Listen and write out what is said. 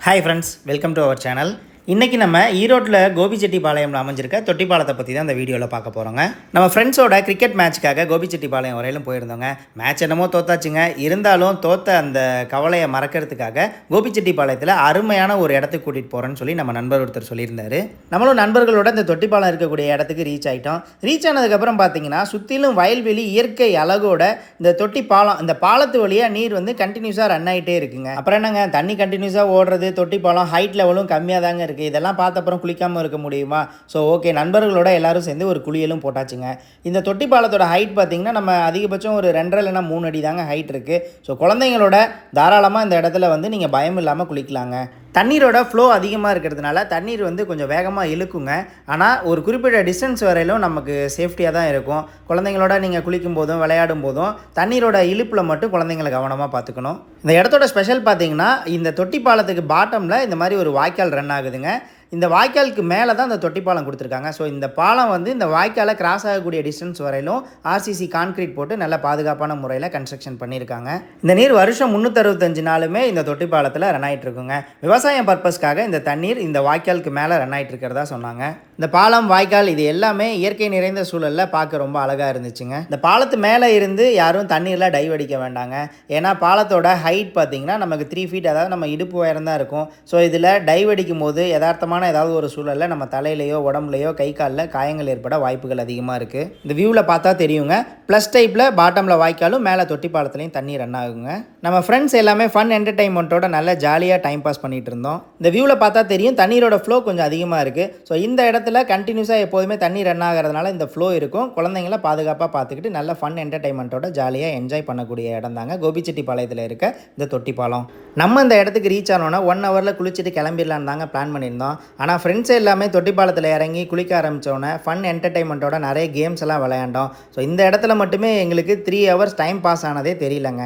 Hi friends, welcome to our channel. இன்றைக்கி நம்ம ஈரோட்டில் கோபிச்செட்டிப்பாளையம்ல அமைஞ்சிருக்க தொட்டிப்பாலத்தை பற்றி தான் இந்த வீடியோவில் பார்க்க போகிறோங்க. நம்ம ஃப்ரெண்ட்ஸோட கிரிக்கெட் மேட்ச்க்காக கோபிச்செட்டிப்பாளையம் வரையிலும் போயிருந்தோங்க. மேட்ச் என்னமோ தோத்தாச்சுங்க. இருந்தாலும் தோத்த அந்த கவலையை மறக்கிறதுக்காக கோபிச்செட்டிப்பாளையத்தில் அருமையான ஒரு இடத்துக்கு கூட்டிகிட்டு போகிறேன்னு சொல்லி நம்ம நண்பர் ஒருத்தர் சொல்லியிருந்தார். நம்மளும் நண்பர்களோட இந்த தொட்டிப்பாலம் இருக்கக்கூடிய இடத்துக்கு ரீச் ஆகிட்டோம். ரீச் ஆனதுக்கப்புறம் பார்த்தீங்கன்னா சுற்றிலும் வயல்வெளி இயற்கை அழகோட இந்த தொட்டிப்பாலம், இந்த பாலத்து வழியாக நீர் வந்து கண்டினியூஸாக ரன் ஆகிட்டே இருக்குங்க. அப்புறம் என்னங்க, தண்ணி கண்டினியூஸாக ஓடுறது, தொட்டிப்பாலம் ஹைட் லெவலும் கம்மியாக தாங்க இருக்குது. இதெல்லாம் பார்த்த அப்புறம் குளிக்காமல் இருக்க முடியுமா? ஸோ ஓகே, நண்பர்களோட எல்லாரும் சேர்ந்து ஒரு குளியலும் போட்டாச்சுங்க. இந்த தொட்டிப்பாலத்தோட ஹைட் பார்த்திங்கன்னா நம்ம அதிகபட்சம் ஒரு 2.5 இல்லைனா 3 அடி தாங்க ஹைட் இருக்குது. ஸோ குழந்தைங்களோட தாராளமாக இந்த இடத்துல வந்து நீங்கள் பயம் இல்லாமல் குளிக்கலாங்க. தண்ணீரோட ஃப்ளோ அதிகமாக இருக்கிறதுனால தண்ணீர் வந்து கொஞ்சம் வேகமாக இழுக்குங்க. ஆனால் ஒரு குறிப்பிட்ட டிஸ்டன்ஸ் வரையிலும் நமக்கு சேஃப்டியாக தான் இருக்கும். குழந்தைங்களோட நீங்கள் குளிக்கும் போதும் விளையாடும் போதும் தண்ணீரோட இழுப்பில் மட்டும் குழந்தைங்களை கவனமாக பார்த்துக்கணும். இந்த இடத்தோட ஸ்பெஷல் பார்த்திங்கன்னா, இந்த தொட்டிப்பாலத்துக்கு பாட்டமில் இந்த மாதிரி ஒரு வாய்க்கால் ரன் ஆகுதுங்க. இந்த வாய்க்காலுக்கு மேலே தான் இந்த தொட்டிப்பாலம் கொடுத்துருக்காங்க. ஸோ இந்த பாலம் வந்து இந்த வாய்க்காலை கிராஸ் ஆகக்கூடிய டிஸ்டன்ஸ் வரையிலும் ஆர்சிசி கான்கிரீட் போட்டு நல்ல பாதுகாப்பான முறையில் கன்ஸ்ட்ரக்ஷன் பண்ணியிருக்காங்க. இந்த நீர் வருஷம் 365 நாளுமே இந்த தொட்டிப்பாலத்தில் ரன் ஆகிட்டு இருக்குங்க. விவசாயம் பர்பஸ்க்காக இந்த தண்ணீர் இந்த வாய்க்காலுக்கு மேலே ரன் ஆகிட்டு இருக்கிறதா சொன்னாங்க. இந்த பாலம், வாய்க்கால் இது எல்லாமே இயற்கை நிறைந்த சூழலில் பார்க்க ரொம்ப அழகாக இருந்துச்சுங்க. இந்த பாலத்து மேலே இருந்து யாரும் தண்ணீரில் டைவ் அடிக்க வேண்டாங்க. ஏன்னா பாலத்தோட ஹைட் பார்த்திங்கன்னா நமக்கு 3 ஃபீட், அதாவது நம்ம இடுப்பு உயரம் தான் இருக்கும். ஸோ இதில் டைவ் அடிக்கும் போது யதார்த்தமான ஏதாவது ஒரு சூழலில் நம்ம தலையிலையோ உடம்புலையோ கை காலில் காயங்கள் ஏற்பட வாய்ப்புகள் அதிகமாக இருக்குது. இந்த வியூவில் பார்த்தா தெரியுங்க. ப்ளஸ் டைப்பில் பாட்டமில் வாய்க்காலும் மேலே தொட்டிப்பாலத்துலேயும் தண்ணி ரன் ஆகுங்க. நம்ம ஃப்ரெண்ட்ஸ் எல்லாமே ஃபன் என்டர்டைன்மெண்ட்டோட நல்ல ஜாலியாக டைம் பாஸ் பண்ணிகிட்டு இருந்தோம். இந்த வியூவில் பார்த்தா தெரியும் தண்ணீரோட ஃப்ளோ கொஞ்சம் அதிகமாக இருக்குது. ஸோ இந்த இடத்துல கண்டினியூஸாக எப்போதுமே தண்ணி ரன் ஆகிறதுனால இந்த ஃப்ளோ இருக்கும். குழந்தைங்கள பாதுகாப்பாக பார்த்துக்கிட்டு நல்ல ஃபன் என்டர்டைன்மெண்ட்டோட ஜாலியாக என்ஜாய் பண்ணக்கூடிய இடம் தாங்க கோபிச்செட்டிப்பாளையத்தில் இருக்க இந்த தொட்டிப்பாலம். நம்ம இந்த இடத்துக்கு ரீச் ஆனோன்னா 1 ஹவரில் குளிச்சுட்டு கிளம்பிடலான்னு தாங்க பிளான் பண்ணியிருந்தோம். ஆனால் ஃப்ரெண்ட்ஸே எல்லாமே தொட்டிப்பாலத்தில் இறங்கி குளிக்க ஆரம்பித்தோன்னே ஃபன் என்டர்டைன்மெண்ட்டோட நிறைய கேம்ஸ் எல்லாம் விளையாண்டோம். ஸோ இந்த இடத்துல மட்டுமே எங்களுக்கு 3 ஹவர்ஸ் டைம் பாஸ் ஆனதே தெரியலங்க.